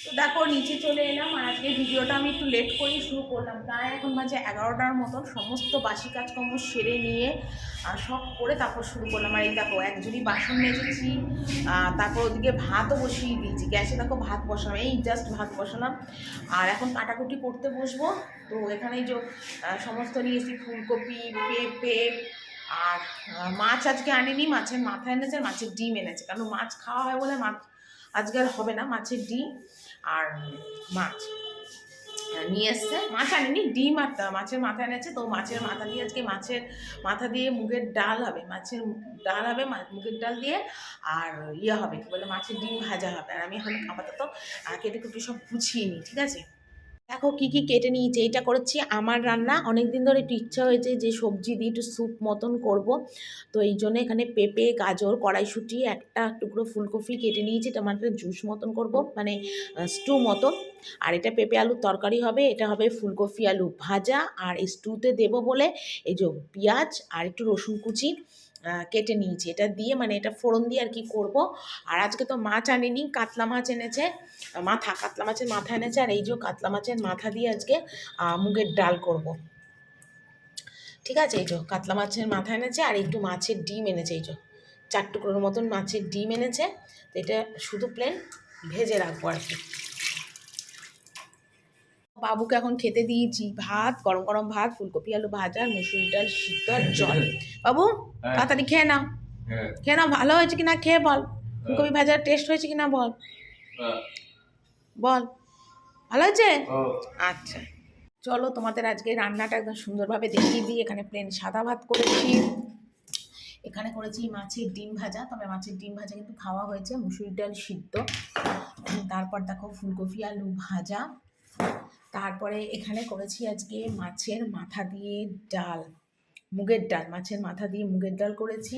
তো দেখো নিচে চলে এলাম, আর আজকে ভিডিওটা আমি একটু লেট করেই শুরু করলাম। প্রায় এখন বাজে 11টার মতন। সমস্ত বাসি কাজকর্ম সেরে নিয়ে সব করে তারপর শুরু করলাম। আর এই দেখো একজনই বাসন মেজেছি, তারপর ওদিকে ভাতও বসিয়ে দিয়েছি গ্যাসে। দেখো ভাত বসালাম, এই জাস্ট ভাত বসালাম। আর এখন কাটাকুটি করতে বসবো। তো এখানেই যে সমস্ত নিয়েছি, ফুলকপি, পেঁপে, আর মাছ আজকে আনিনি, মাছের মাথা এনেছে, মাছের ডিম এনেছে। কারণ মাছ খাওয়া হয় বলে মাছ আজকে আর হবে না। মাছের ডিম আর মাছ নিয়ে এসছে। মাছ আনিনি, ডিম আর মাছের মাথা এনেছে। তো মাছের মাথা দিয়ে আজকে মাছের মাথা দিয়ে মুগের ডাল হবে, মাছের ডাল হবে মুগের ডাল দিয়ে। আর ইয়ে হবে কি বলে, মাছের ডিম ভাজা হবে। আর আমি এখন আপাতত কেটে কুটে সব গুছিয়ে নিই, ঠিক আছে। দেখো কী কী কেটে নিয়েছি। এইটা করেছি আমার রান্না, অনেক দিন ধরে একটু ইচ্ছা হয়েছে যে সবজি দিয়ে একটু স্যুপ মতন করব। তো এই জন্য এখানে পেঁপে, গাজর, কড়াইশুঁটি, একটা টুকরো ফুলকপি কেটে নিয়েছি। টমাটোর জুস মতন করব, মানে স্টু মতন। আর এটা পেঁপে আলুর তরকারি হবে, এটা হবে ফুলকপি আলু ভাজা। আর এই স্টুতে দেবো বলে এই যে পেঁয়াজ আর একটু রসুন কুচি কেটে নিয়েছি। এটা দিয়ে মানে এটা ফোড়ন দিয়ে আর কি করব। আর আজকে তো মাছ আনিনি, কাতলা মাছ এনেছে, কাতলা মাছের মাথা এনেছে। আর এই যে কাতলা মাছের মাথা দিয়ে আজকে মুগের ডাল করব, ঠিক আছে। এই যে কাতলা মাছের মাথা এনেছে, আর একটু মাছের ডিম এনেছে। এই যে 4 টুকরোর মতন মাছের ডিম এনেছে। তো এটা শুধু প্লেন ভেজে রাখবো আর কি। বাবুকে এখন খেতে দিয়েছি ভাত, গরম গরম ভাত, ফুলকপি আলু ভাজা, মুসুরি ডাল সিদ্ধ আর জল। বাবু তাড়াতাড়ি খেয়ে নাও, খেয়ে নাও। ভালো হয়েছে কিনা খেয়ে বল, ফুলকপি ভাজার টেস্ট হয়েছে কিনা বল, বল ভালো হয়েছে। আচ্ছা চলো তোমাদের আজকে রান্নাটা একদম সুন্দরভাবে দেখিয়ে দিই। এখানে প্লেন সাদা ভাত করেছি, এখানে করেছি মাছের ডিম ভাজা। তবে মাছের ডিম ভাজা কিন্তু খাওয়া হয়েছে, মুসুরি ডাল সিদ্ধ, তারপর দেখো ফুলকপি আলু ভাজা। তারপরে এখানে করেছি আজকে মাছের মাথা দিয়ে ডাল, মুগের ডাল, মাছের মাথা দিয়ে মুগের ডাল করেছি।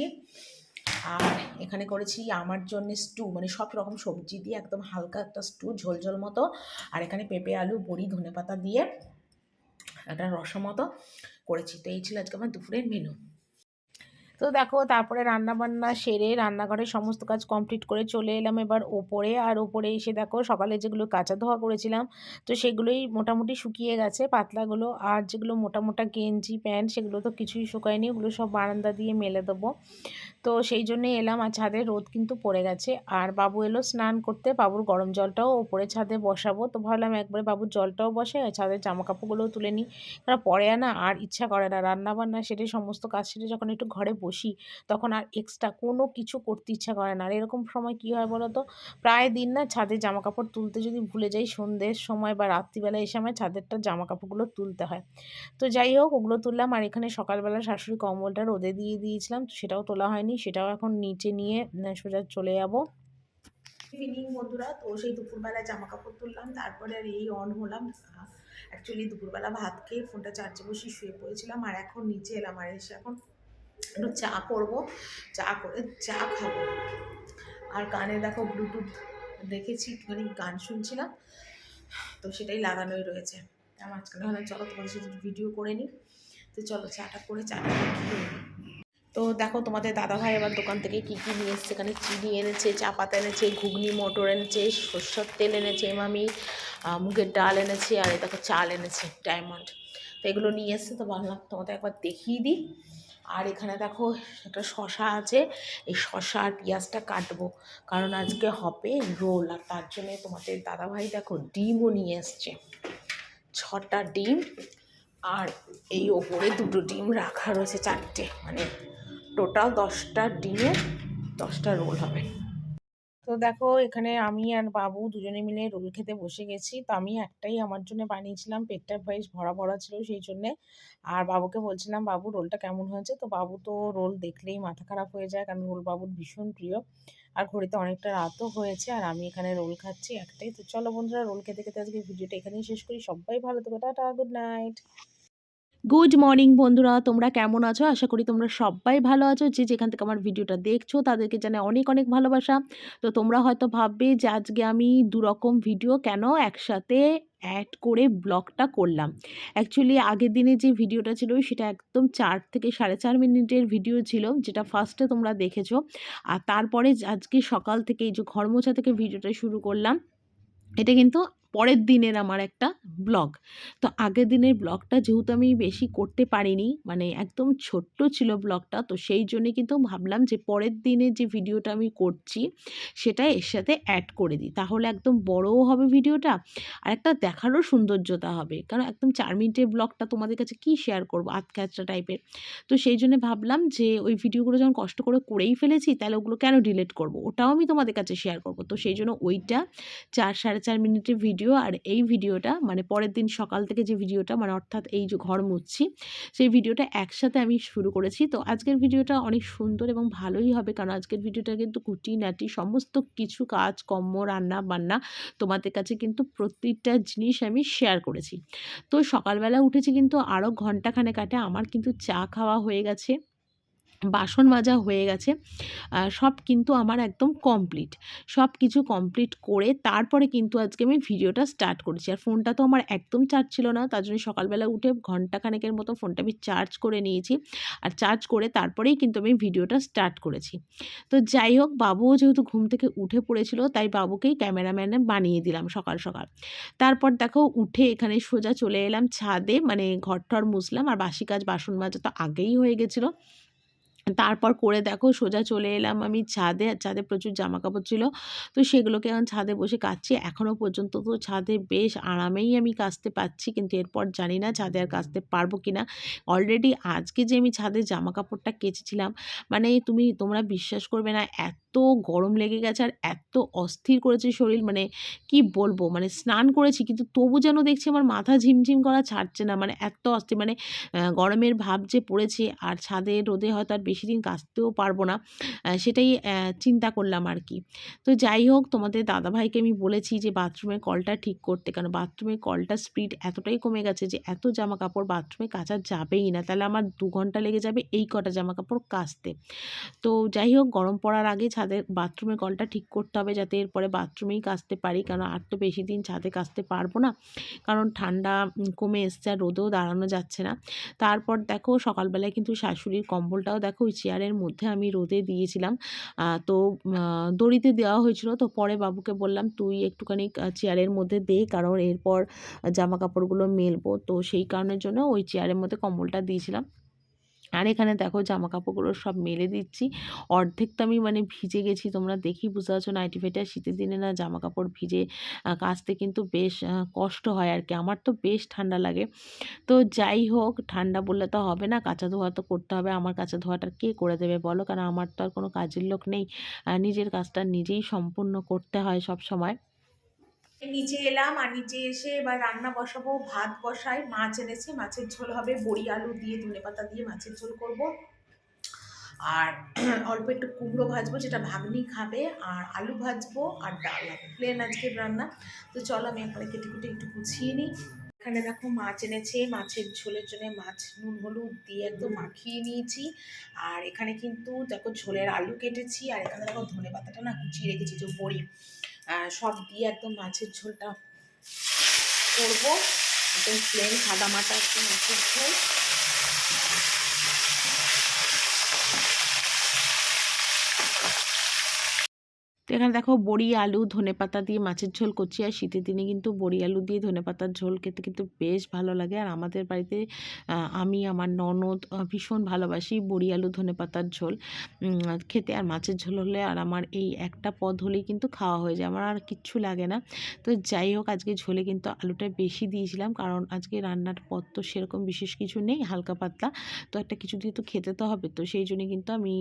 আর এখানে করেছি আমার জন্য স্টু, মানে সব রকম সবজি দিয়ে একদম হালকা একটা স্টু, ঝোল ঝোল মতো। আর এখানে পেঁপে আলু বড়ি ধনেপাতা দিয়ে একটা রসা মতো করেছি। তো এই ছিল আজকে আমার দুপুরের মেনু। তো দেখো তারপরে রান্নাবান্না সেরে রান্নাঘরের সমস্ত কাজ কমপ্লিট করে চলে এলাম এবার ওপরে। আর ওপরে এসে দেখো সকালে যেগুলো কাঁচা ধোয়া করেছিলাম, তো সেগুলোই মোটামুটি শুকিয়ে গেছে পাতলাগুলো। আর যেগুলো মোটা মোটা গেঞ্জি প্যান্ট সেগুলো তো কিছুই শুকায়নি, ওগুলো সব বারান্দা দিয়ে মেলে দেবো। তো সেই জন্যই এলাম। আর ছাদে রোদ কিন্তু পড়ে গেছে। আর বাবু এলো স্নান করতে, বাবুর গরম জলটাও ওপরে ছাদে বসাবো। তো ভাবলাম একবারে বাবুর জলটাও বসে আর ছাদের জামা কাপড়গুলোও তুলে নিই, কারণ পরে না আর ইচ্ছা করে না। রান্নাবান্না সেরে সমস্ত কাজ সেরে যখন একটু ঘরে বসি তখন আর এক্সট্রা কোনো কিছু করতে ইচ্ছা করে না। আর এরকম সময় কী হয় বলো তো, প্রায় দিন না ছাদে জামা কাপড় তুলতে যদি ভুলে যাই সন্ধ্যের সময় বা রাত্রিবেলা এই সময় ছাদেরটা জামা কাপড়গুলো তুলতে হয়। তো যাই হোক ওগুলো তুললাম। আর এখানে সকালবেলা শাশুড়ি কম্বলটা রোদে দিয়ে দিয়েছিলাম, তো সেটাও তোলা হয়নি, সেটাও এখন নিচে নিয়ে সোজা চলে যাব ইভিনিং বন্ধুরা। তো সেই দুপুরবেলায় জামা কাপড় তুললাম, তারপরে আর এই অন হলাম। অ্যাকচুয়ালি দুপুরবেলা ভাত খেয়ে ফোনটা চার্জে বসিয়ে শুয়ে পড়েছিলাম। আর এখন নিচে এলাম, আর এসে এখন একটু চা করবো, চা করে চা খাবো। আর কানে দেখো ব্লুটুথ দেখেছি, একটুখানি গান শুনছিলাম, তো সেটাই লাগানোই রয়েছে। মাঝখানে হলে চলো তোমাদের সাথে ভিডিও করে নিই। তো চলো চাটা করে চাটা খেয়ে। তো দেখো তোমাদের দাদাভাই এবার দোকান থেকে কী কী নিয়ে এসছে। এখানে চিনি এনেছে, চা পাতা এনেছে, ঘুগনি মটর এনেছে, সর্ষের তেল এনেছে, এমামি মুগের ডাল এনেছে, আর এই দেখো চাল এনেছে ডায়মন্ড। তো এগুলো নিয়ে এসছে, তো ভাবলাম তোমাদের একবার দেখিয়ে দিই। আর এখানে দেখো একটা শশা আছে, এই শশা আর পেঁয়াজটা কাটবো, কারণ আজকে হবে রোল। আর তার জন্যে তোমাদের দাদাভাই দেখো ডিমও নিয়ে এসছে, 6টা ডিম। আর এই ওপরে 2টো ডিম রাখা রয়েছে, 4টে, মানে টোটাল 10টা ডিমে 10টা রোল হবে। তো দেখো এখানে আমি আর বাবু দুজনে মিলে রোল খেতে বসে গেছি। তো আমি একটাই আমার জন্য বানিয়েছিলাম, পেটটা বেশ ভরা ভরা ছিল সেই জন্যে। আর বাবুকে বলছিলাম বাবু রোলটা কেমন হয়েছে। তো বাবু তো রোল দেখলেই মাথা খারাপ হয়ে যায়, কারণ রোল বাবুর ভীষণ প্রিয়। আর ঘড়িতে অনেকটা রাতও হয়েছে, আর আমি এখানে রোল খাচ্ছি একটাই। তো চলো বন্ধুরা রোল খেতে খেতে আজকে ভিডিওটা এখানেই শেষ করি। সবাই ভালো থেকো, tata, good night. Good morning বন্ধুরা, তোমরা কেমন আছো? আশা করি তোমরা সবাই ভালো আছো। যে যেখান থেকে আমার ভিডিওটা দেখছো তাদেরকে জানাই অনেক অনেক ভালোবাসা। তো তোমরা হয়তো ভাববে যে আজকে আমি দুরকম ভিডিও কেন একসাথে অ্যাড করে ব্লগটা করলাম। অ্যাকচুয়ালি আগের দিনে যে ভিডিওটা ছিল সেটা একদম 4 থেকে 4.5 মিনিটের ভিডিও ছিল, যেটা ফার্স্টে তোমরা দেখেছো। আর তারপরে আজকে সকাল থেকে এই যে ঘর মোছা থেকে ভিডিওটা শুরু করলাম। এটা কিন্তু পরের দিনের আমার একটা ব্লগ। তো আগের দিনের ব্লগটা যেহেতু আমি বেশি করতে পারিনি, মানে একদম ছোট্ট ছিল ব্লগটা, তো সেই জন্যে কিন্তু ভাবলাম যে পরের দিনের যে ভিডিওটা আমি করছি সেটা এর সাথে অ্যাড করে দিই। তাহলে একদম বড়ও হবে ভিডিওটা, আর একটা দেখারও সৌন্দর্যতা হবে। কারণ একদম ৪ মিনিটের ব্লগটা তোমাদের কাছে কি শেয়ার করব, আধখ্যাচড়া টাইপের। তো সেই জন্য ভাবলাম যে ওই ভিডিওগুলো যখন কষ্ট করে করেই ফেলেছি, তাহলে ওগুলো কেন ডিলিট করব? ওটাও আমি তোমাদের কাছে শেয়ার করব। তো সেই জন্য ওইটা ৪ সাড়ে ৪ মিনিটের ভিডিও, আর এই ভিডিওটা মানে পরের দিন সকাল থেকে যে ভিডিওটা, মানে অর্থাৎ এই যে ঘর মুছছি সেই ভিডিওটা একসাথে আমি শুরু করেছি। তো আজকের ভিডিওটা অনেক সুন্দর এবং ভালোই হবে, কারণ আজকের ভিডিওটা কিন্তু খুঁটিনাটি সমস্ত কিছু কাজকর্ম, রান্না বান্না তোমাদের কাছে কিন্তু প্রত্যেকটা জিনিস আমি শেয়ার করেছি। তো সকালবেলা উঠেছি কিন্তু আরও ঘন্টাখানেক আগে আমার কিন্তু চা খাওয়া হয়ে গেছে, বাসন মাজা হয়ে গেছে, সব কিন্তু আমার একদম কমপ্লিট। সব কিছু কমপ্লিট করে তারপরে কিন্তু আজকে আমি ভিডিওটা স্টার্ট করেছি। আর ফোনটা তো আমার একদম চার্জ ছিল না, তার জন্য সকালবেলা উঠে ঘন্টাখানেকের মতো ফোনটা আমি চার্জ করে নিয়েছি। আর চার্জ করে তারপরেই কিন্তু আমি ভিডিওটা স্টার্ট করেছি। তো যাই হোক, বাবুও যেহেতু ঘুম থেকে উঠে পড়েছিল, তাই বাবুকেই ক্যামেরাম্যানে বানিয়ে দিলাম সকাল সকাল। তারপর দেখো উঠে এখানে সোজা চলে এলাম ছাদে, মানে ঘর-টর মুছলাম, আর বাসি কাজ বাসন মাজা তো আগেই হয়ে গেছিলো। তারপর করে দেখো সোজা চলে এলাম আমি ছাদে। আর ছাদে প্রচুর জামাকাপড় ছিল। তো সেগুলোকে এখন ছাদে বসে কাচছি। এখনও পর্যন্ত তো ছাদে বেশ আরামেই আমি কাচতে পারছি। কিন্তু এরপর জানি না ছাদে আর কাচতে পারবো কিনা। অলরেডি আজকে যে আমি ছাদে জামাকাপড়টা কেচেছিলাম, মানে তোমরা বিশ্বাস করবে না, এত গরম লেগে গেছে আর এত অস্থির করেছে শরীর, মানে কি বলবো? মানে স্নান করেছি কিন্তু তবু যেন দেখছি আমার মাথা ঝিমঝিম করা ছাড়ছে না। মানে এত অস্থির, মানে গরমের ভাব যে পড়েছে, আর ছাদে রোদে হয়তো আর বেশিদিন কাচতেও পারবো না, সেটাই চিন্তা করলাম আর কি। তো যাই হোক, তোমাদের দাদাভাইকে আমি বলেছি যে বাথরুমের কলটা ঠিক করতে, কারণ বাথরুমের কলটার স্পিড এতটাই কমে গেছে যে এত জামা কাপড় বাথরুমে কাচা যাবেই না। তাহলে আমার ২ ঘন্টা লেগে যাবে এই কটা জামা কাপড় কাচতে। তো যাই হোক, গরম পড়ার আগে ছাদের বাথরুমের কলটা ঠিক করতে হবে, যাতে এরপরে বাথরুমেই কাচতে পারি, কারণ আর তো বেশি দিন ছাদে কাচতে পারবো না, কারণ ঠান্ডা কমে এসছে আর রোদেও দাঁড়ানো যাচ্ছে না। তারপর দেখো সকালবেলায় কিন্তু শাশুড়ির কম্বলটাও দেখো ওই চেয়ারের মধ্যে আমি রোদে দিয়েছিলাম। তো দড়িতে দেওয়া হয়েছিল, তো পরে বাবুকে বললাম তুই একটুখানি চেয়ারের মধ্যে দে, কারণ এরপর জামা কাপড়গুলো মেলবো, তো সেই কারণের জন্য ওই চেয়ারের মধ্যে কম্বলটা দিয়েছিলাম। আর এখানে দেখো জামা কাপড়গুলো সব মেলে দিচ্ছি। অর্ধেক তো আমি মানে ভিজে গেছি, তোমরা দেখেই বুঝতে পারছো। নাইটি ফাইটি, শীতের দিনে না জামা কাপড় ভিজে কাচতে কিন্তু বেশ কষ্ট হয় আর কি। আমার তো বেশ ঠান্ডা লাগে। তো যাই হোক, ঠান্ডা বললে তো হবে না, কাচা ধোয়া তো করতে হবে। আমার কাচা ধোয়াটা কে করে দেবে বলো? কারণ আমার তো আর কোনো কাজের লোক নেই। নিজের কাজটা নিজেই সম্পূর্ণ করতে হয় সবসময়। নিচে এলাম, আর নিচে এসে এবার রান্না বসাবো। ভাত বসাই, মাছ এনেছে, মাছের ঝোল হবে, বড়ি আলু দিয়ে ধনেপাতা দিয়ে মাছের ঝোল করব। আর অল্প একটু কুমড়ো ভাজবো, যেটা ভাগ্নি খাবে, আর আলু ভাজবো, আর ডাল হবে। প্লেন আজকের রান্না। তো চলো আমি একবারে কেটে কুটে একটু গুছিয়ে নিই। এখানে দেখো মাছ এনেছে, মাছের ঝোলের জন্য মাছ নুন হলুদ দিয়ে একদম মাখিয়ে নিয়েছি। আর এখানে কিন্তু দেখো ঝোলের আলু কেটেছি, আর এখানে দেখো ধনে পাতাটা না কুচিয়ে রেখেছি, যে বড়ি সব দিয়ে একদম মাছের ঝোলটা করবো। একদম প্লেন সাদা মাটা একদম মাছের ঝোল। তো এখানে দেখো বড়ি আলু ধনেপাতা দিয়ে মাছের ঝোল করছি। আর শীতের দিনে কিন্তু বড়ি আলু দিয়ে ধনেপাতার ঝোল খেতে কিন্তু বেশ ভালো লাগে। আর আমাদের বাড়িতে আমি আমার ননদ ভীষণ ভালোবাসি বড়ি আলু ধনেপাতার ঝোল খেতে। আর মাছের ঝোল হলে আর আমার এই একটা পদ হলেই কিন্তু খাওয়া হয়ে যায়, আমার আর কিচ্ছু লাগে না। তো যাই হোক, আজকে ঝোলে কিন্তু আলুটা বেশি দিয়েছিলাম, কারণ আজকে রান্নার পদ তো সেরকম বিশেষ কিছু নেই, হালকা পাতলা, তো একটা কিছু দিয়ে তো খেতে তো হবে। তো সেই জন্য কিন্তু আমি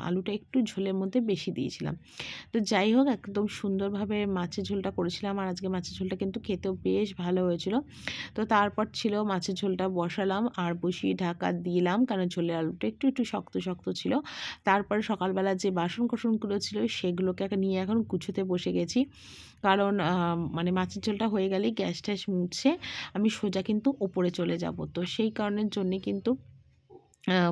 আলুটা একটু ঝোলের মধ্যে বেশি দিয়েছিলাম। তো যাই হোক, একদম সুন্দরভাবে মাছের ঝোলটা করেছিলাম। আর আজকে মাছের ঝোলটা কিন্তু খেতেও বেশ ভালো হয়েছিল। তো তারপর ছিল মাছের ঝোলটা বসালাম, আর বসিয়ে ঢাকা দিলাম, কারণ ঝোলের আলুটা একটু একটু শক্ত শক্ত ছিল। তারপরে সকালবেলা যে বাসন কোসনগুলো ছিল সেগুলোকে নিয়ে এখন গুছোতে বসে গেছি, কারণ মানে মাছের ঝোলটা হয়ে গেলেই গ্যাস ট্যাস মুছে আমি সোজা কিন্তু ওপরে চলে যাব। তো সেই কারণের জন্যে কিন্তু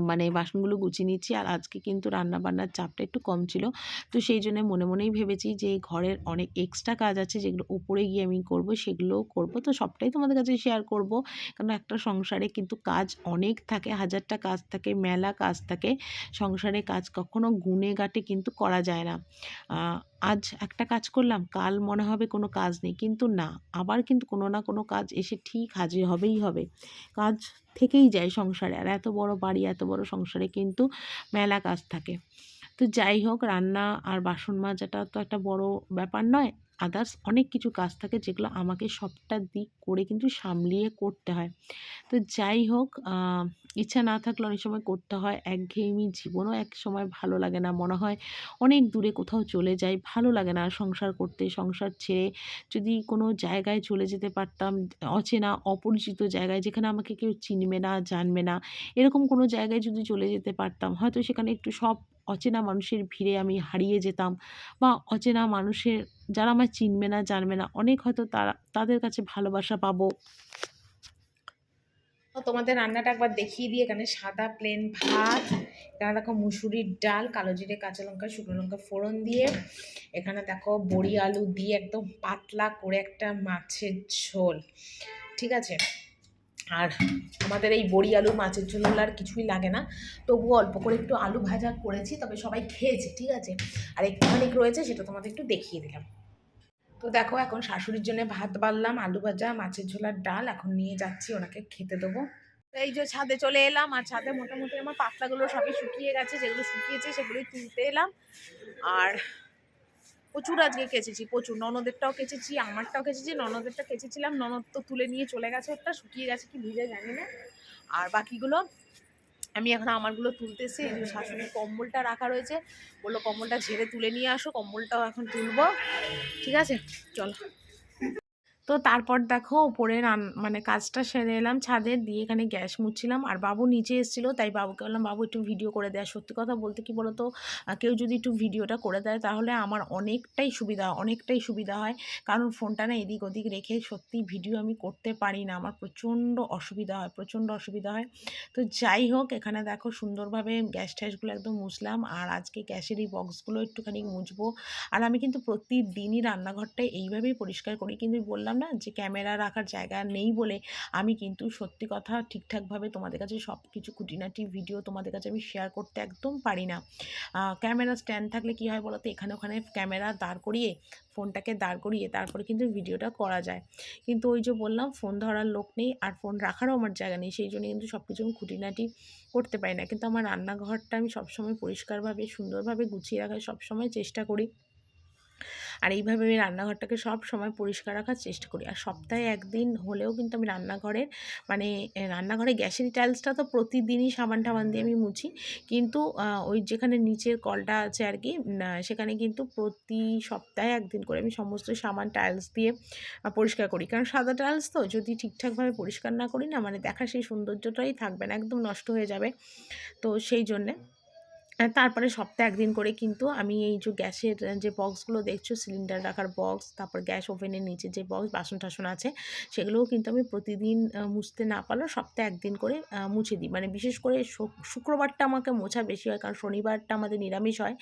মানে বাসনগুলো গুছিয়ে নিচ্ছি। আর আজকে কিন্তু রান্নাবান্নার চাপটা একটু কম ছিল। তো সেই জন্য মনে মনেই ভেবেছি যে ঘরের অনেক এক্সট্রা কাজ আছে, যেগুলো উপরে গিয়ে আমি করব, সেগুলোও করব। তো সবটাই তোমাদের কাছে শেয়ার করব, কারণ একটা সংসারে কিন্তু কাজ অনেক থাকে, হাজারটা কাজ থাকে, মেলা কাজ থাকে। সংসারে কাজ কখনো গুণে গাঁটে কিন্তু করা যায় না। আজ একটা কাজ করলাম, কাল মনে হবে কোনো কাজ নেই, কিন্তু না, আবার কিন্তু কোনো না কোনো কাজ এসে ঠিক হাজির হবেই হবে। কাজ থেকেই যায় সংসারে, আর এত বড় বাড়ি, এত বড় সংসারে কিন্তু মেলা কাজ থাকে। তো যাই হোক, রান্না আর বাসন মাজাটা তো একটা বড় ব্যাপার নয়, আদার্স অনেক কিছু কাজ থাকে যেগুলো আমাকে সবটা দিক করে কিন্তু সামলিয়ে করতে হয়। তো যাই হোক, ইচ্ছা না থাকলে অনেক সময় করতে হয়। একঘেয়েমি জীবনও এক সময় ভালো লাগে না, মনে হয় অনেক দূরে কোথাও চলে যাই, ভালো লাগে না আর সংসার করতে। সংসার ছেড়ে যদি কোনো জায়গায় চলে যেতে পারতাম, অচেনা অপরিচিত জায়গায়, যেখানে আমাকে কেউ চিনবে না, জানবে না, এরকম কোনো জায়গায় যদি চলে যেতে পারতাম, হয়তো সেখানে একটু সব অচেনা মানুষের ভিড়ে আমি হারিয়ে যেতাম, বা অচেনা মানুষের, যারা আমায় চিনবে না, জানবে না, অনেক হয়তো তাদের কাছে ভালোবাসা পাবো। তো তোমাদের রান্নাটা একবার দেখিয়ে দিই। এখানে সাদা প্লেন ভাত, এখানে দেখো মুসুরির ডাল, কালো জিরে, কাঁচা লঙ্কা, শুকনো লঙ্কা ফোড়ন দিয়ে, এখানে দেখো বড়ি আলু দিয়ে একদম পাতলা করে একটা মাছের ঝোল, ঠিক আছে। আর আমাদের এই বড়ি আলু মাছের ঝোল আর কিছুই লাগে না, তবুও অল্প করে একটু আলু ভাজা করেছি, তবে সবাই খেয়েছে, ঠিক আছে। আর একটুখানি রয়েছে, সেটা তোমাদের একটু দেখিয়ে দিলাম। তো দেখো, এখন শাশুড়ির জন্য ভাত বাড়লাম, আলু ভাজা, মাছের ঝোলার ডাল, এখন নিয়ে যাচ্ছি ওনাকে খেতে দেবো। এই যে ছাদে চলে এলাম, আর ছাদে মোটামুটি আমার পাতলাগুলো সবই শুকিয়ে গেছে, যেগুলো শুকিয়েছে সেগুলোই তুলতে এলাম। আর প্রচুর আজকে কেচেছি, প্রচুর, ননদেরটাও কেচেছি, আমারটাও কেচেছি। ননদেরটা কেচেছিলাম, ননদ তো তুলে নিয়ে চলে গেছে, ওটা শুকিয়ে গেছে কি ভিজে জানি না। আর বাকিগুলো আমি এখন আমারগুলো তুলতেছি। এই যে শাশুড়ির কম্বলটা রাখা রয়েছে, বললো কম্বলটা ঝেড়ে তুলে নিয়ে আসো, কম্বলটাও এখন তুলবো, ঠিক আছে, চলো। তো তারপর দেখো ওপরে মানে কাজটা সেরে এলাম ছাদের দিয়ে, এখানে গ্যাস মুছছিলাম, আর বাবু নিচে এসেছিলো, তাই বাবুকে বললাম, বাবু একটু ভিডিও করে দেয়। সত্যি কথা বলতে কি বলতো, কেউ যদি একটু ভিডিওটা করে দেয় তাহলে আমার অনেকটাই সুবিধা হয়। কারণ ফোনটা না এদিক ওদিক রেখে সত্যি ভিডিও আমি করতে পারি না, আমার প্রচণ্ড অসুবিধা হয়। তো যাই হোক, এখানে দেখো সুন্দরভাবে গ্যাস ট্যাসগুলো একদম মুছলাম, আর আজকে গ্যাসের এই বক্সগুলো একটুখানি মুছবো। আর আমি কিন্তু প্রতিদিনই রান্নাঘরটা এইভাবেই পরিষ্কার করি, কিন্তু বললাম না যে ক্যামেরা রাখার জায়গা নেই বলে আমি কিন্তু সত্যি কথা ঠিকঠাকভাবে তোমাদের কাছে সব কিছু খুঁটিনাটি ভিডিও তোমাদের কাছে আমি শেয়ার করতে একদম পারি না। ক্যামেরা স্ট্যান্ড থাকলে কী হয় বলো তো, এখানে ওখানে ক্যামেরা দাঁড় করিয়ে, ফোনটাকে দাঁড় করিয়ে তারপরে কিন্তু ভিডিওটা করা যায়, কিন্তু ওই যে বললাম ফোন ধরার লোক নেই, আর ফোন রাখারও আমার জায়গা নেই, সেই জন্য কিন্তু সব কিছু আমি খুঁটিনাটি করতে পারি না। কিন্তু আমার রান্নাঘরটা আমি সবসময় পরিষ্কারভাবে সুন্দরভাবে গুছিয়ে রাখার সবসময় চেষ্টা করি, আর এইভাবে আমি রান্নাঘরটাকে সব সময় পরিষ্কার রাখার চেষ্টা করি। আর সপ্তাহে একদিন হলেও কিন্তু আমি রান্নাঘরের মানে রান্নাঘরে গ্যাসের টাইলসটা তো প্রতিদিনই সাবান টাবান দিয়ে আমি মুছি, কিন্তু ওই যেখানে নিচের কলটা আছে আর কি, সেখানে কিন্তু প্রতি সপ্তাহে একদিন করে আমি সমস্ত সাবান টাইলস দিয়ে পরিষ্কার করি। কারণ সাদা টাইলস তো যদি ঠিকঠাকভাবে পরিষ্কার না করি না, মানে দেখা সেই সৌন্দর্যটাই থাকবে না, একদম নষ্ট হয়ে যাবে। তো সেই জন্যে তারপরে সপ্তাহে একদিন করে কিন্তু আমি এই যে গ্যাসের যে বক্সগুলো দেখছো, সিলিন্ডার রাখার বক্স, তারপর গ্যাস ওভেনের নিচে যে বক্স বাসন টাসন আছে, সেগুলোও কিন্তু আমি প্রতিদিন মুছতে না পারলেও সপ্তাহে একদিন করে মুছে দিই। মানে বিশেষ করে শুক্রবারটা আমাকে মোছা বেশি হয়, কারণ শনিবারটা আমাদের নিরামিষ হয়,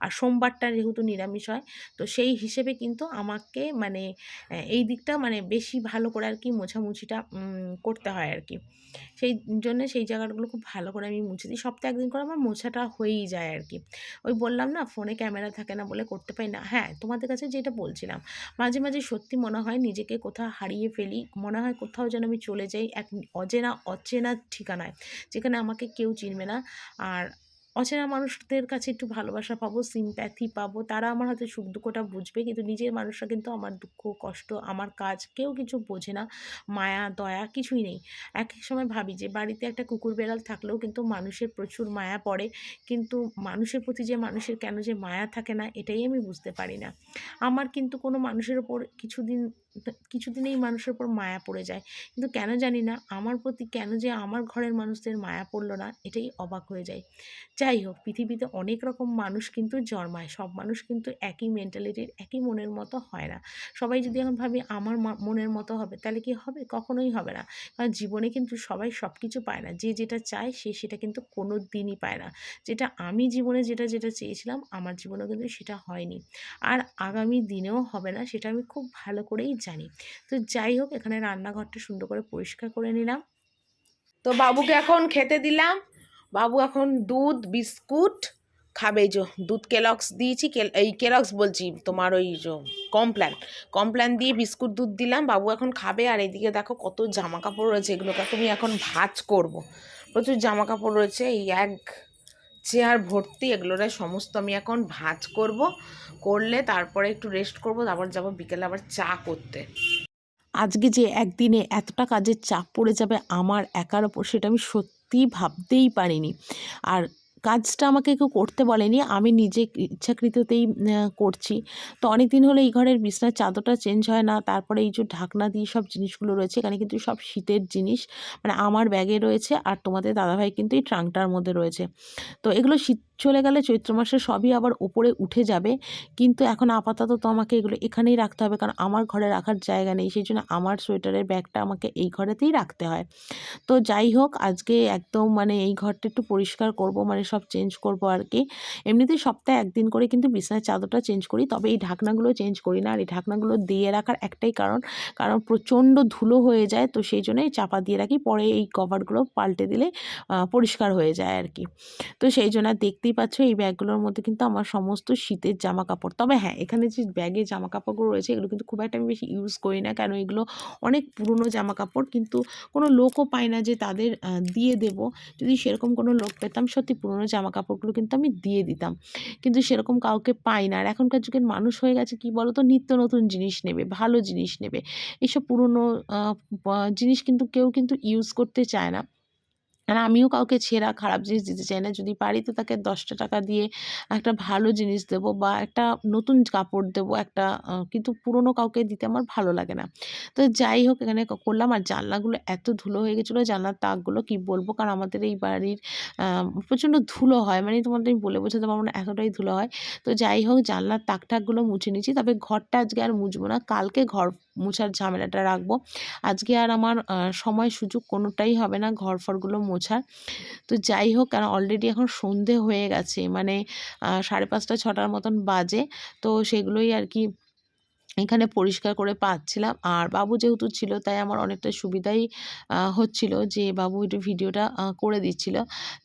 আর সোমবারটা যেহেতু নিরামিষ হয়, তো সেই হিসেবে কিন্তু আমাকে মানে এই দিকটা মানে বেশি ভালো করে আর কি মোছামুছিটা করতে হয় আর কি। সেই জন্য সেই জায়গাগুলো খুব ভালো করে আমি মুছে দিই। সপ্তাহে একদিন করে আমার মোছাটা হয়েই যায় আর কি। ওই বললাম না ফোনে ক্যামেরা থাকে না বলে করতে পারি না। হ্যাঁ, তোমাদের কাছে যেটা বলছিলাম, মাঝে মাঝে সত্যি মনে হয় নিজেকে কোথাও হারিয়ে ফেলি, মনে হয় কোথাও যেন আমি চলে যাই এক অচেনা ঠিকানায়, যেখানে আমাকে কেউ চিনবে না। আর অচেনা মানুষদের কাছে একটু ভালোবাসা পাবো, সিম্প্যাথি পাবো, তারা আমার হয়তো সুখ দুঃখটা বুঝবে, কিন্তু নিজের মানুষরা কিন্তু আমার দুঃখ কষ্ট, আমার কাজ কেউ কিছু বোঝে না, মায়া দয়া কিছুই নেই। এক এক সময় ভাবি যে বাড়িতে একটা কুকুর বেড়াল থাকলেও কিন্তু মানুষের প্রচুর মায়া পড়ে, কিন্তু মানুষের প্রতি যে মানুষের কেন যে মায়া থাকে না, এটাই আমি বুঝতে পারি না। আমার কিন্তু কোনো মানুষের ওপর কিছুদিনেই মানুষের ওপর মায়া পড়ে যায়, কিন্তু কেন জানি না আমার প্রতি কেন যে আমার ঘরের মানুষদের মায়া পড়লো না, এটাই অবাক হয়ে যায়। যাই হোক, পৃথিবীতে অনেক রকম মানুষ কিন্তু জন্মায়, সব মানুষ কিন্তু একই মেন্টালিটির, একই মনের মতো হয় না। সবাই যদি এখন ভাবি আমার মনের মতো হবে, তাহলে কি হবে? কখনোই হবে না। কারণ জীবনে কিন্তু সবাই সব কিছু পায় না, যে যেটা চায় সে সেটা কিন্তু কোনো দিনই পায় না। যেটা আমি জীবনে যেটা চেয়েছিলাম, আমার জীবনেও কিন্তু সেটা হয়নি, আর আগামী দিনেও হবে না, সেটা আমি খুব ভালো করেই জানি। তো যাই হোক, এখানে রান্নাঘরটা সুন্দর করে পরিষ্কার করে নিলাম। তো বাবুকে এখন খেতে দিলাম, বাবু এখন দুধ বিস্কুট খাবে। এই যে দুধ কেলক্স দিয়েছি, এই কেলক্স বলছি তোমার ওই যে কমপ্ল্যান, কমপ্ল্যান দিয়ে বিস্কুট দুধ দিলাম, বাবু এখন খাবে। আর এদিকে দেখো কত জামা কাপড় রয়েছে, এগুলোকে তুমি এখন ভাঁজ করব। প্রচুর জামা কাপড় রয়েছে, এই এক চেয়ার ভর্তি, এগুলোরে সমস্ত আমি এখন ভাঁজ করব, করলে তারপরে একটু রেস্ট করব, তারপর যাবো বিকেলে আবার চা করতে। আজকে যে একদিনে এতটা কাজের চাপ পড়ে যাবে আমার একার ওপর, সেটা আমি সত্যিই ভাবতেই পারিনি। আর কাজটা আমাকে কেউ করতে বলেনি, আমি নিজে ইচ্ছাকৃততেই করছি। তো অনেক দিন হলো এই ঘরের বিছনার চাদরটা চেঞ্জ হয় না। তারপরে এই যে ঢাকনা দিয়ে সব জিনিসগুলো রয়েছে, এখানে কিন্তু সব শীতের জিনিস, মানে আমার ব্যাগে রয়েছে, আর তোমাদের দাদাভাই কিন্তু এই ট্রাঙ্কটার মধ্যে রয়েছে। তো এগুলো শীত চলে গেলে চৈত্র মাসে সবই আবার ওপরে উঠে যাবে, কিন্তু এখন আপাতত তো আমাকে এগুলো এখানেই রাখতে হবে, কারণ আমার ঘরে রাখার জায়গা নেই। সেই জন্য আমার সোয়েটারের ব্যাগটা আমাকে এই ঘরেতেই রাখতে হয়। তো যাই হোক, আজকে একদম মানে এই ঘরটা একটু পরিষ্কার করব, মানে সব চেঞ্জ করব আর কি। এমনিতেই সপ্তাহে একদিন করে কিন্তু বিছানার চাদরটা চেঞ্জ করি, তবে এই ঢাকনাগুলো চেঞ্জ করি না। আর এই ঢাকনাগুলো দিয়ে রাখার একটাই কারণ, কারণ প্রচণ্ড ধুলো হয়ে যায়, তো সেই জন্যই চাপা দিয়ে রাখি, পরে এই কভারগুলো পাল্টে দিলে পরিষ্কার হয়ে যায় আর কি। তো সেই জন্য দেখতেই পাচ্ছ এই ব্যাগগুলোর মধ্যে কিন্তু আমার সমস্ত শীতের জামা কাপড়। তবে হ্যাঁ, এখানে যে ব্যাগে জামা কাপড়গুলো রয়েছে এগুলো কিন্তু খুব একটা আমি বেশি ইউজ করি না, কেন এগুলো অনেক পুরনো জামা কাপড়, কিন্তু কোনো লোকও পাই না যে তাদের দিয়ে দেব। যদি সেরকম কোনো লোক পেতাম, সত্যি পুরনো জামা কাপড়গুলো কিন্তু আমি দিয়ে দিতাম, কিন্তু সেরকম কাউকে পাই না। আর এখনকার যুগের মানুষ হয়ে গেছে কি বলো তো, নিত্য নতুন জিনিস নেবে, ভালো জিনিস নেবে, এইসব পুরনো জিনিস কিন্তু কেউ কিন্তু ইউজ করতে চায় না। আর আমিও কাউকে ছেঁড়া খারাপ জিনিস দিতে চাই না। যদি পারি তো তাকে ১০টা টাকা দিয়ে একটা ভালো জিনিস দেবো, বা একটা নতুন কাপড় দেবো একটা, কিন্তু পুরনো কাউকে দিতে আমার ভালো লাগে না। তো যাই হোক, এখানে করলাম। আর জানলাগুলো এত ধুলো হয়ে গেছিলো, জানলার তাকগুলো কি বলবো, কারণ আমাদের এই বাড়ির প্রচণ্ড ধুলো হয়, মানে তোমাদের আমি বলে বোঝাতে পারবো না, এতটাই ধুলো হয়। তো যাই হোক, জানলার তাক টাকগুলো মুছে নিচ্ছি, তবে ঘরটা আজকে আর মুছবো না, কালকে ঘর মোছার ঝামেলাটা রাখবো। আজকে আর আমার সময় সুযোগ কোনোটাই হবে না ঘর-ফরগুলো মোছার। তো যাই হোক, কারণ অলরেডি এখন সন্ধে হয়ে গেছে, মানে 5:30 6টার মতন বাজে। তো সেগুলোই আর কি এখানে পরিষ্কার করে পাচ্ছিলাম। আর বাবু যেহেতু ছিল, তাই আমার অনেকটা সুবিধাই হচ্ছিল যে বাবু একটু ভিডিওটা করে দিচ্ছিল।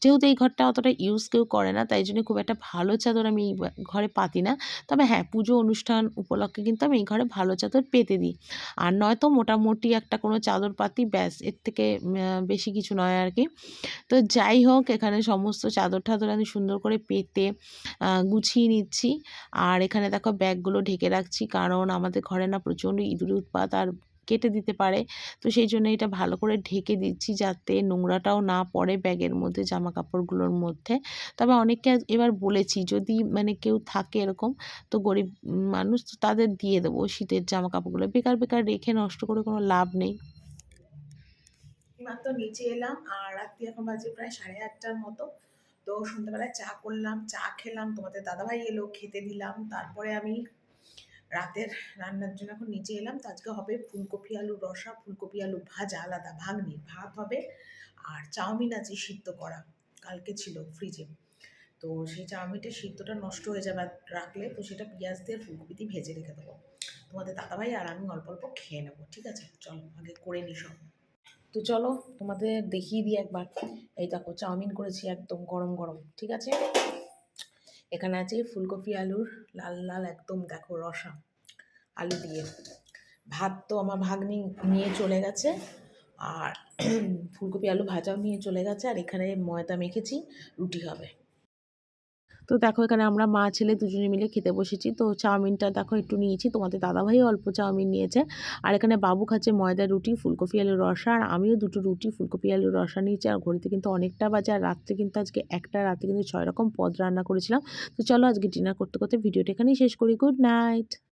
যেহেতু এই ঘরটা অতটা ইউজ কেউ করে না, তাই জন্য খুব একটা ভালো চাদর আমি এই ঘরে পাতি না। তবে হ্যাঁ, পুজো অনুষ্ঠান উপলক্ষে কিন্তু আমি এই ঘরে ভালো চাদর পেতে দিই। আর নয়তো মোটামুটি একটা কোনো চাদর পাতি, ব্যাস, এর থেকে বেশি কিছু নয় আর কি। তো যাই হোক, এখানে সমস্ত চাদর-টাদর আমি সুন্দর করে পেতে গুছিয়ে নিচ্ছি। আর এখানে দেখো ব্যাগগুলো ঢেকে রাখছি, কারণ আমাদের ঘরে না প্রচণ্ড ইঁদুরের উৎপাত, আর কেটে দিতে পারে। তো সেই জন্য এটা ভালো করে ঢেকে দিচ্ছি, যাতে নোংরাটাও না পড়ে ব্যাগের মধ্যে, জামাকাপড়গুলোর মধ্যে। তবে অনেককে এবার বলেছি, যদি মানে কেউ থাকে এরকম, তো গরিব মানুষ, তো তাদের দিয়ে দেবো শীতের জামাকাপড়গুলো। বেকার, বেকার রেখে নষ্ট করে কোনো লাভ নেই। মাত্র নিচে এলাম, আর রাত্রি এখন বাজে প্রায় 8:30টার মতো। তো সন্ধ্যাবেলায় চা করলাম, চা খেলাম, তোমাদের দাদাভাই এলো, খেতে দিলাম। তারপরে আমি রাতের রান্নার জন্য এখন নিচে এলাম। তো আজকে হবে ফুলকপি আলু রসা, ফুলকপি আলু ভাজা, আলাদা ভাগ্নি ভাত হবে, আর চাউমিন আছে সিদ্ধ করা, কালকে ছিল ফ্রিজে। তো সেই চাউমিনটা সিদ্ধটা নষ্ট হয়ে যাবে রাখলে, তো সেটা পেঁয়াজ দিয়ে ফুলকপি দিয়ে ভেজে রেখে দেবো। তোমাদের দাদাভাই আর আমি অল্প অল্প খেয়ে নেবো, ঠিক আছে? চলো আগে করে নিই সব। তো চলো তোমাদের দেখিয়ে দিই একবার। এই দেখো চাউমিন করেছি একদম গরম গরম, ঠিক আছে? এখানে আছে ফুলকপি আলুর লাল লাল একদম দেখো রসা, আলু দিয়ে। ভাত তো আমার ভাগ্নি নিয়ে চলে গেছে, আর ফুলকপি আলু ভাজাও নিয়ে চলে গেছে, আর এখানে ময়দা মেখেছি, রুটি হবে। তো দেখো, এখানে আমরা মা ছেলে দুজনে মিলে খেতে বসেছি। তো চাউমিনটা দেখো একটু নিয়েছি, তোমাদের দাদাভাইও অল্প চাউমিন নিয়েছে। আর এখানে বাবু খাচ্ছে ময়দা রুটি, ফুলকপি আলুর রসা, আর আমিও 2টো রুটি ফুলকপি আলুর রসা নিয়েছি। আর ঘড়িতে কিন্তু অনেকটা বাজে, আর রাত্রে কিন্তু আজকে একটা রাতে কিন্তু 6 রকম পদ রান্না করেছিলাম। তো চলো আজকে ডিনার করতে করতে ভিডিওটা এখানেই শেষ করি। Good night.